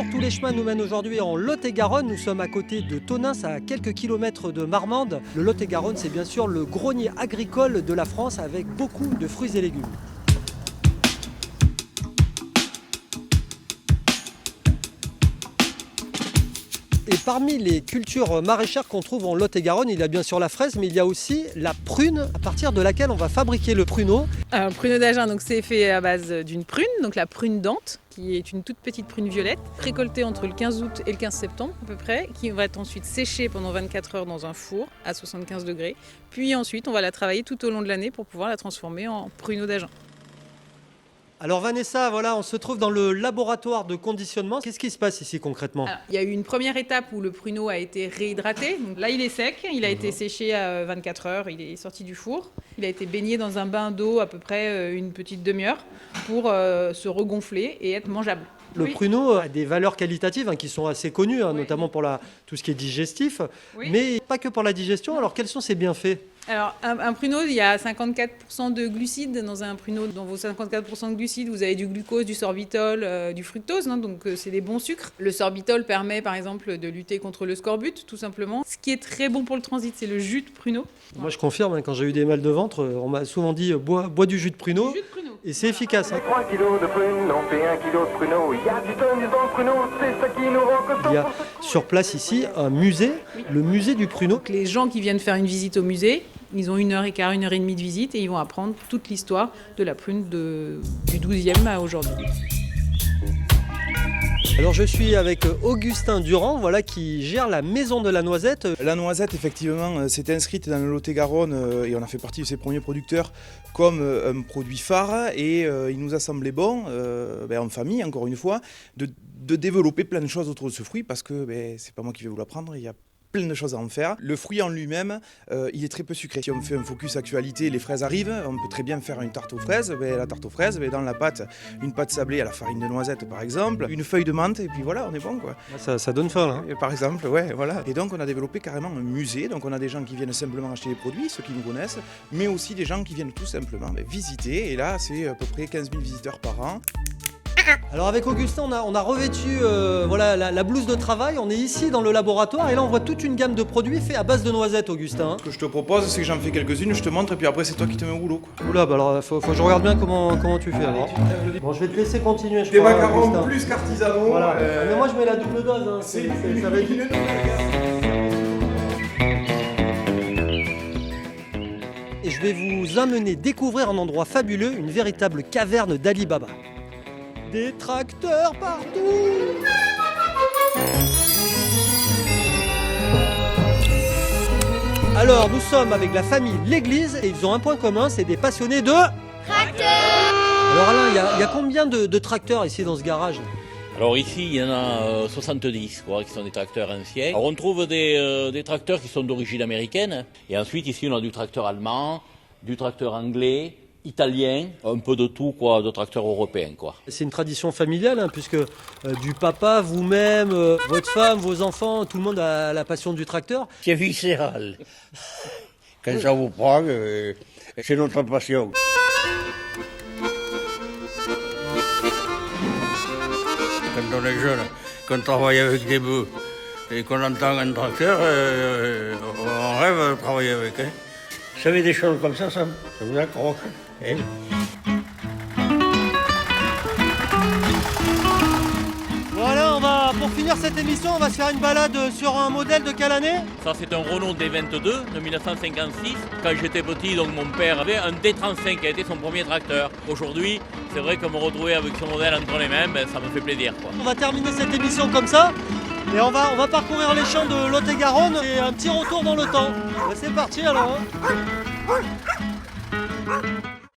bonjour, tous les chemins nous mènent aujourd'hui en Lot-et-Garonne. Nous sommes à côté de Tonneins, à quelques kilomètres de Marmande. Le Lot-et-Garonne, c'est bien sûr le grenier agricole de la France avec beaucoup de fruits et légumes. Et parmi les cultures maraîchères qu'on trouve en Lot-et-Garonne, il y a bien sûr la fraise, mais il y a aussi la prune, à partir de laquelle on va fabriquer le pruneau. Un pruneau d'Agen, donc c'est fait à base d'une prune, donc la prune dente, qui est une toute petite prune violette, récoltée entre le 15 août et le 15 septembre à peu près, qui va être ensuite séchée pendant 24 heures dans un four à 75 degrés. Puis ensuite, on va la travailler tout au long de l'année pour pouvoir la transformer en pruneau d'Agen. Alors Vanessa, voilà, on se trouve dans le laboratoire de conditionnement. Qu'est-ce qui se passe ici concrètement? Alors, il y a eu une première étape où le pruneau a été réhydraté. Donc là, il est sec, il a été séché à 24 heures, il est sorti du four. Il a été baigné dans un bain d'eau à peu près une petite demi-heure pour se regonfler et être mangeable. Le pruneau a des valeurs qualitatives qui sont assez connues, notamment pour tout ce qui est digestif, mais pas que pour la digestion. Alors quels sont ses bienfaits? Alors, un pruneau, il y a 54% de glucides dans un pruneau. Dans vos 54% de glucides, vous avez du glucose, du sorbitol, du fructose, donc c'est des bons sucres. Le sorbitol permet, par exemple, de lutter contre le scorbut, tout simplement. Ce qui est très bon pour le transit, c'est le jus de pruneau. Moi, je confirme, quand j'ai eu des mal de ventre, on m'a souvent dit bois du jus de pruneau, et c'est efficace. 3 kilos de prunes, on fait 1 kilo de pruneau. Il y a du tonus dans le pruneau, c'est ça qui nous rend costauds. Il y a sur place ici un musée, le musée du pruneau. Donc, les gens qui viennent faire une visite au musée, ils ont 1h15, 1h30 de visite et ils vont apprendre toute l'histoire de la prune du 12e à aujourd'hui. Alors je suis avec Augustin Durand, qui gère la maison de la noisette. La noisette, effectivement, s'est inscrite dans le Lot-et-Garonne et on a fait partie de ses premiers producteurs comme un produit phare et il nous a semblé bon, en famille encore une fois, de développer plein de choses autour de ce fruit parce que c'est pas moi qui vais vous l'apprendre, il y a plein de choses à en faire. Le fruit en lui-même, il est très peu sucré. Si on fait un focus actualité, les fraises arrivent, on peut très bien faire une tarte aux fraises. La tarte aux fraises, dans la pâte, une pâte sablée à la farine de noisette par exemple, une feuille de menthe et puis voilà, on est bon quoi. Ça donne faim là. Et par exemple, voilà. Et donc on a développé carrément un musée, donc on a des gens qui viennent simplement acheter les produits, ceux qui nous connaissent, mais aussi des gens qui viennent tout simplement visiter. Et là, c'est à peu près 15 000 visiteurs par an. Alors avec Augustin, on a revêtu la blouse de travail, on est ici dans le laboratoire et là on voit toute une gamme de produits faits à base de noisettes, Augustin. Ce que je te propose, c'est que j'en fais quelques-unes, je te montre et puis après c'est toi qui te mets au boulot quoi. Oula, alors faut que je regarde bien comment tu fais alors. Bon, je vais te laisser continuer, Des macarons plus qu'artisanaux. Voilà. Mais moi je mets la double dose, ça va être... Et je vais vous amener découvrir un endroit fabuleux, une véritable caverne d'Ali Baba. Des tracteurs partout! Alors, nous sommes avec la famille L'Église et ils ont un point commun, c'est des passionnés de... tracteurs! Alors Alain, il y a combien de tracteurs ici dans ce garage? Alors ici, il y en a 70 qui sont des tracteurs anciens. Alors on trouve des tracteurs qui sont d'origine américaine. Et ensuite, ici, on a du tracteur allemand, du tracteur anglais, italien, un peu de tout, de tracteurs européens. C'est une tradition familiale, puisque du papa, vous-même, votre femme, vos enfants, tout le monde a la passion du tracteur. C'est viscéral. Quand ça vous prend, c'est notre passion. Quand on est jeune, qu'on travaille avec des bœufs et qu'on entend un tracteur, on rêve de travailler avec. Vous savez, des choses comme ça vous accroche. Voilà, pour finir cette émission, on va se faire une balade sur un modèle de quelle année? Ça, c'est un Renault D22 de 1956. Quand j'étais petit, donc mon père avait un D35 qui a été son premier tracteur. Aujourd'hui, c'est vrai que me retrouver avec ce modèle entre les mains, ça me fait plaisir. On va terminer cette émission comme ça. Et on va parcourir les champs de Lot-et-Garonne et un petit retour dans le temps. C'est parti alors.